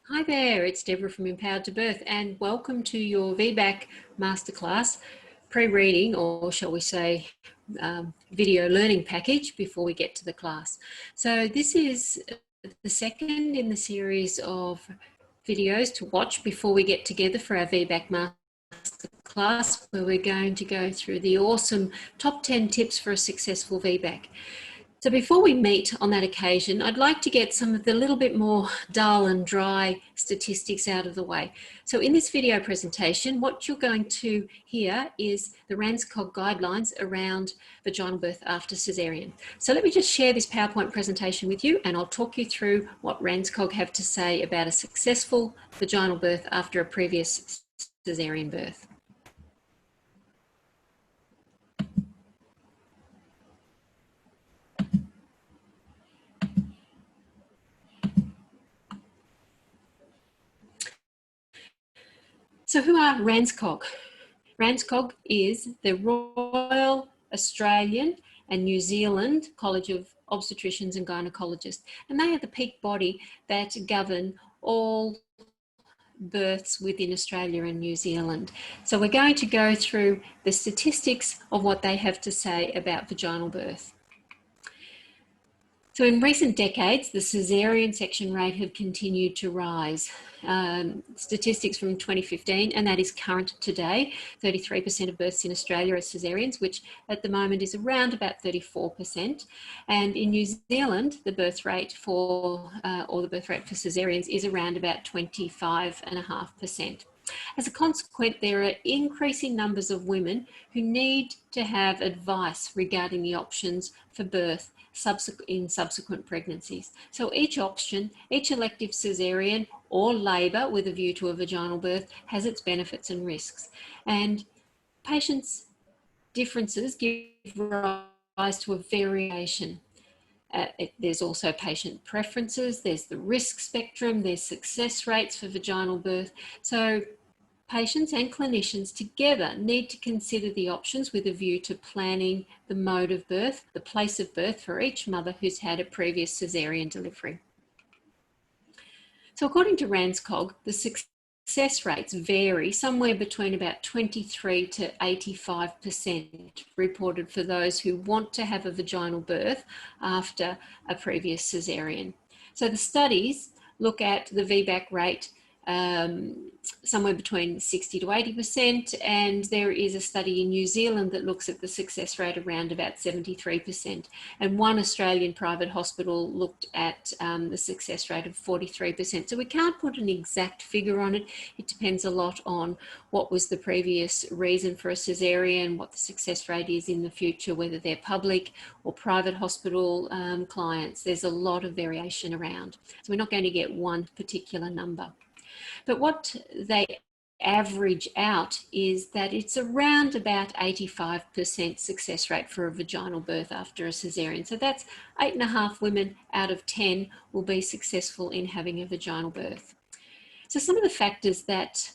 Hi there, it's Debra from Empowered to Birth, and welcome to your VBAC Master-Class pre-reading, or shall we say video learning package before we get to the class. So this is the second in the series of videos to watch before we get together for our VBAC Master-Class, where we're going to go through the awesome top 10 tips for a successful VBAC. So before we meet on that occasion, I'd like to get some of the little bit more dull and dry statistics out of the way. So in this video presentation, what you're going to hear is the Ranzcog guidelines around vaginal birth after caesarean. So let me just share this PowerPoint presentation with you, and I'll talk you through what Ranzcog have to say about a successful vaginal birth after a previous caesarean birth. So who are Ranzcog? Ranzcog is the Royal Australian and New Zealand College of Obstetricians and Gynecologists, and they are the peak body that govern all births within Australia and New Zealand. So we're going to go through the statistics of what they have to say about vaginal birth. So in recent decades, the caesarean section rate have continued to rise. Statistics from 2015, and that is current today, 33% of births in Australia are caesareans, which at the moment is around about 34%. And in New Zealand, the birth rate for caesareans is around about 25.5%. As a consequence, there are increasing numbers of women who need to have advice regarding the options for birth in subsequent pregnancies. So each option, each elective caesarean or labour with a view to a vaginal birth has its benefits and risks. And patients' differences give rise to a variation. There's also patient preferences, there's the risk spectrum, there's success rates for vaginal birth. So patients and clinicians together need to consider the options with a view to planning the mode of birth, the place of birth for each mother who's had a previous caesarean delivery. So according to Ranzcog, the success rates vary somewhere between about 23 to 85% reported for those who want to have a vaginal birth after a previous caesarean. So the studies look at the VBAC rate somewhere between 60 to 80%, and there is a study in New Zealand that looks at the success rate around about 73%, and one Australian private hospital looked at the success rate of 43%. So we can't put an exact figure on it. It depends a lot on what was the previous reason for a caesarean, what the success rate is in the future, whether they're public or private hospital clients. There's a lot of variation around, so we're not going to get one particular number. But what they average out is that it's around about 85% success rate for a vaginal birth after a caesarean. So that's 8.5 women out of 10 will be successful in having a vaginal birth. So some of the factors that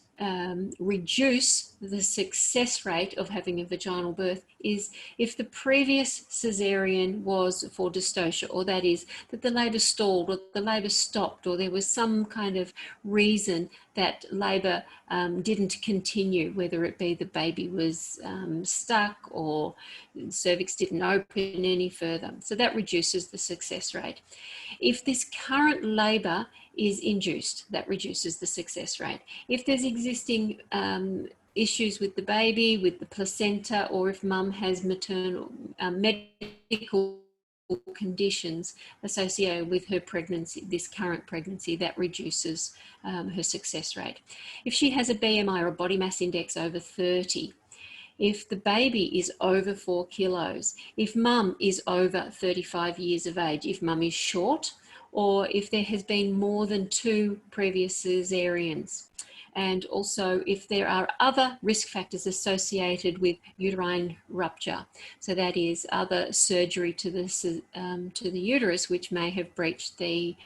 reduce the success rate of having a vaginal birth is if the previous caesarean was for dystocia, or that is that the labour stalled or the labour stopped, or there was some kind of reason that labour didn't continue, whether it be the baby was stuck or the cervix didn't open any further. So that reduces the success rate. If this current labour is induced, that reduces the success rate. If there's existing issues with the baby, with the placenta, or if mum has maternal medical conditions associated with her pregnancy, this current pregnancy, that reduces her success rate. If she has a BMI or a body mass index over 30, if the baby is over 4 kilos, if mum is over 35 years of age, if mum is short, or if there has been more than 2 previous caesareans. And also if there are other risk factors associated with uterine rupture. So that is other surgery to the uterus, which may have breached the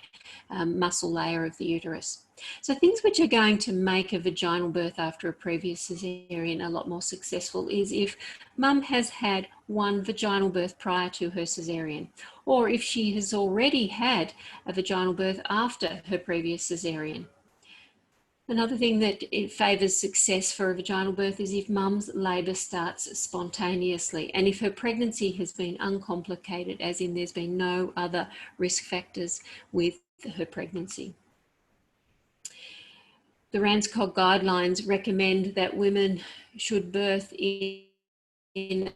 muscle layer of the uterus. So things which are going to make a vaginal birth after a previous caesarean a lot more successful is if mum has had one vaginal birth prior to her caesarean, or if she has already had a vaginal birth after her previous caesarean. Another thing that it favours success for a vaginal birth is if mum's labour starts spontaneously and if her pregnancy has been uncomplicated, as in there's been no other risk factors with her pregnancy. The Ranzcog guidelines recommend that women should birth in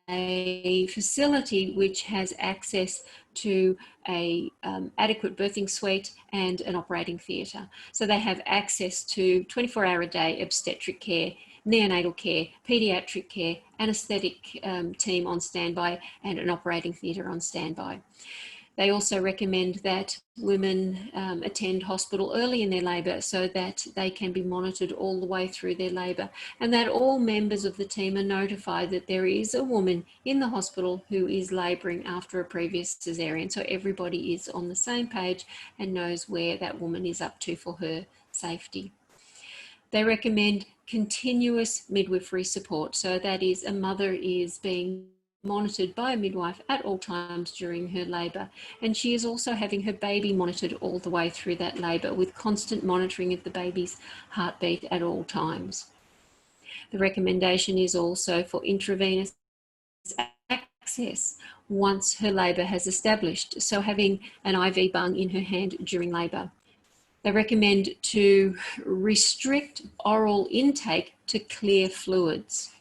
a facility which has access to a adequate birthing suite and an operating theatre. So they have access to 24-hour-a-day obstetric care, neonatal care, paediatric care, anaesthetic team on standby, and an operating theatre on standby. They also recommend that women attend hospital early in their labour so that they can be monitored all the way through their labour, and that all members of the team are notified that there is a woman in the hospital who is labouring after a previous caesarean, so everybody is on the same page and knows where that woman is up to for her safety. They recommend continuous midwifery support, so that is a mother is being monitored by a midwife at all times during her labour, and she is also having her baby monitored all the way through that labour with constant monitoring of the baby's heartbeat at all times. The recommendation is also for intravenous access once her labour has established, so having an IV bung in her hand during labour. They recommend to restrict oral intake to clear fluids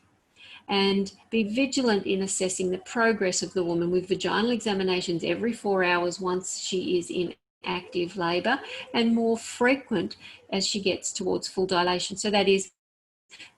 and be vigilant in assessing the progress of the woman with vaginal examinations every 4 hours once she is in active labour, and more frequent as she gets towards full dilation. So that is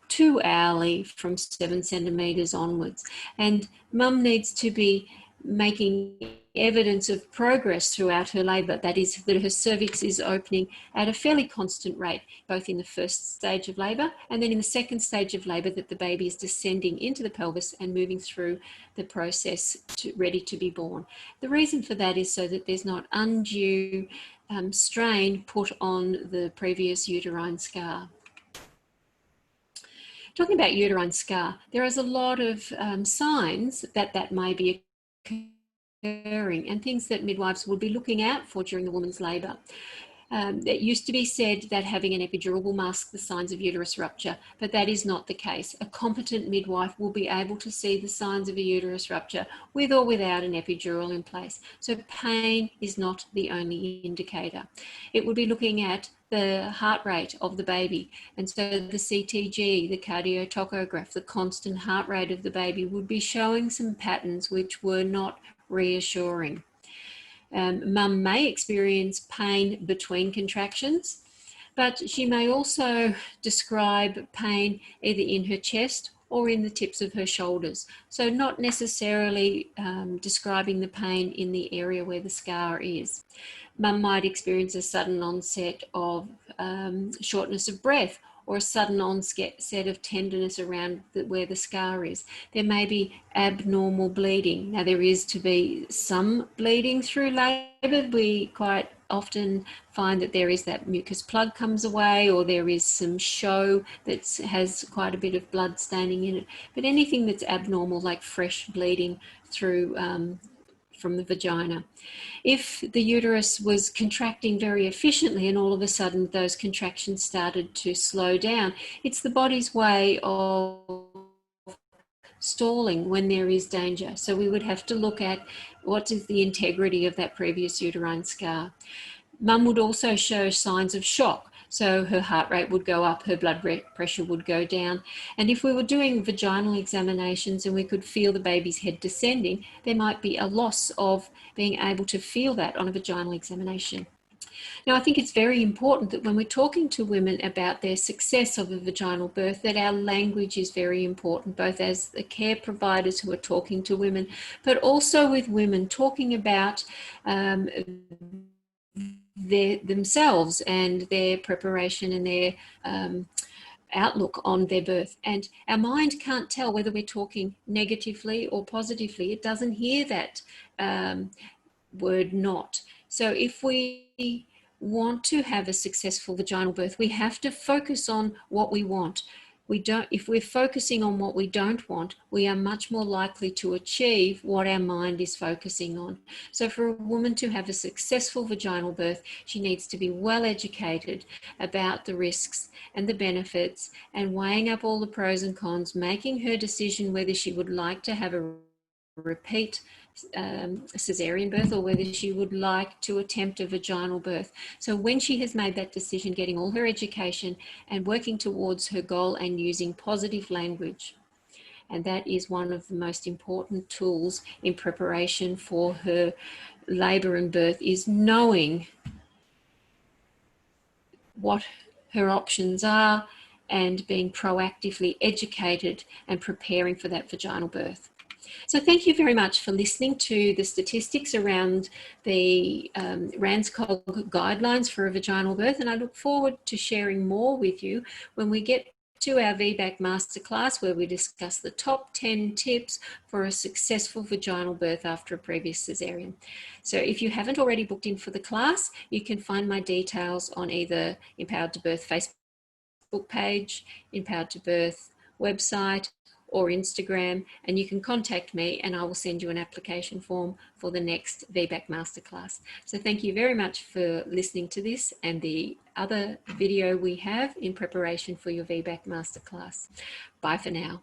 2 hourly from 7 centimetres onwards. And mum needs to be making evidence of progress throughout her labour, that is, that her cervix is opening at a fairly constant rate, both in the first stage of labour and then in the second stage of labour, that the baby is descending into the pelvis and moving through the process ready to be born. The reason for that is so that there's not undue strain put on the previous uterine scar. Talking about uterine scar, there is a lot of signs that may be occurring and things that midwives would be looking out for during the woman's labour. It used to be said that having an epidural will mask the signs of uterus rupture, but that is not the case. A competent midwife will be able to see the signs of a uterus rupture with or without an epidural in place. So pain is not the only indicator. It would be looking at the heart rate of the baby, and so the CTG, the cardiotachograph, the constant heart rate of the baby would be showing some patterns which were not reassuring. Mum may experience pain between contractions, but she may also describe pain either in her chest or in the tips of her shoulders. So not necessarily describing the pain in the area where the scar is. Mum might experience a sudden onset of shortness of breath, or a sudden onset of tenderness around where the scar is. There may be abnormal bleeding. Now, there is to be some bleeding through labour. We quite often find that there is that mucus plug comes away, or there is some show that has quite a bit of blood staining in it. But anything that's abnormal, like fresh bleeding through from the vagina. If the uterus was contracting very efficiently and all of a sudden those contractions started to slow down, it's the body's way of stalling when there is danger. So we would have to look at what is the integrity of that previous uterine scar. Mum would also show signs of shock. So her heart rate would go up, her blood pressure would go down. And if we were doing vaginal examinations and we could feel the baby's head descending, there might be a loss of being able to feel that on a vaginal examination. Now, I think it's very important that when we're talking to women about their success of a vaginal birth, that our language is very important, both as the care providers who are talking to women, but also with women talking about themselves and their preparation and their outlook on their birth. And our mind can't tell whether we're talking negatively or positively. It doesn't hear that word not. So if we want to have a successful vaginal birth, we have to focus on what we want. if we're focusing on what we don't want, we are much more likely to achieve what our mind is focusing on. So for a woman to have a successful vaginal birth, she needs to be well educated about the risks and the benefits and weighing up all the pros and cons, making her decision whether she would like to have a repeat cesarean birth or whether she would like to attempt a vaginal birth. So when she has made that decision, getting all her education and working towards her goal and using positive language. And that is one of the most important tools in preparation for her labour and birth, is knowing what her options are and being proactively educated and preparing for that vaginal birth. So thank you very much for listening to the statistics around the Ranzcog guidelines for a vaginal birth, and I look forward to sharing more with you when we get to our VBAC Master-Class, where we discuss the top 10 tips for a successful vaginal birth after a previous cesarean. So if you haven't already booked in for the class, you can find my details on either Empowered to Birth Facebook page, Empowered to Birth website, or Instagram, and you can contact me and I will send you an application form for the next VBAC Masterclass. So thank you very much for listening to this and the other video we have in preparation for your VBAC Masterclass. Bye for now.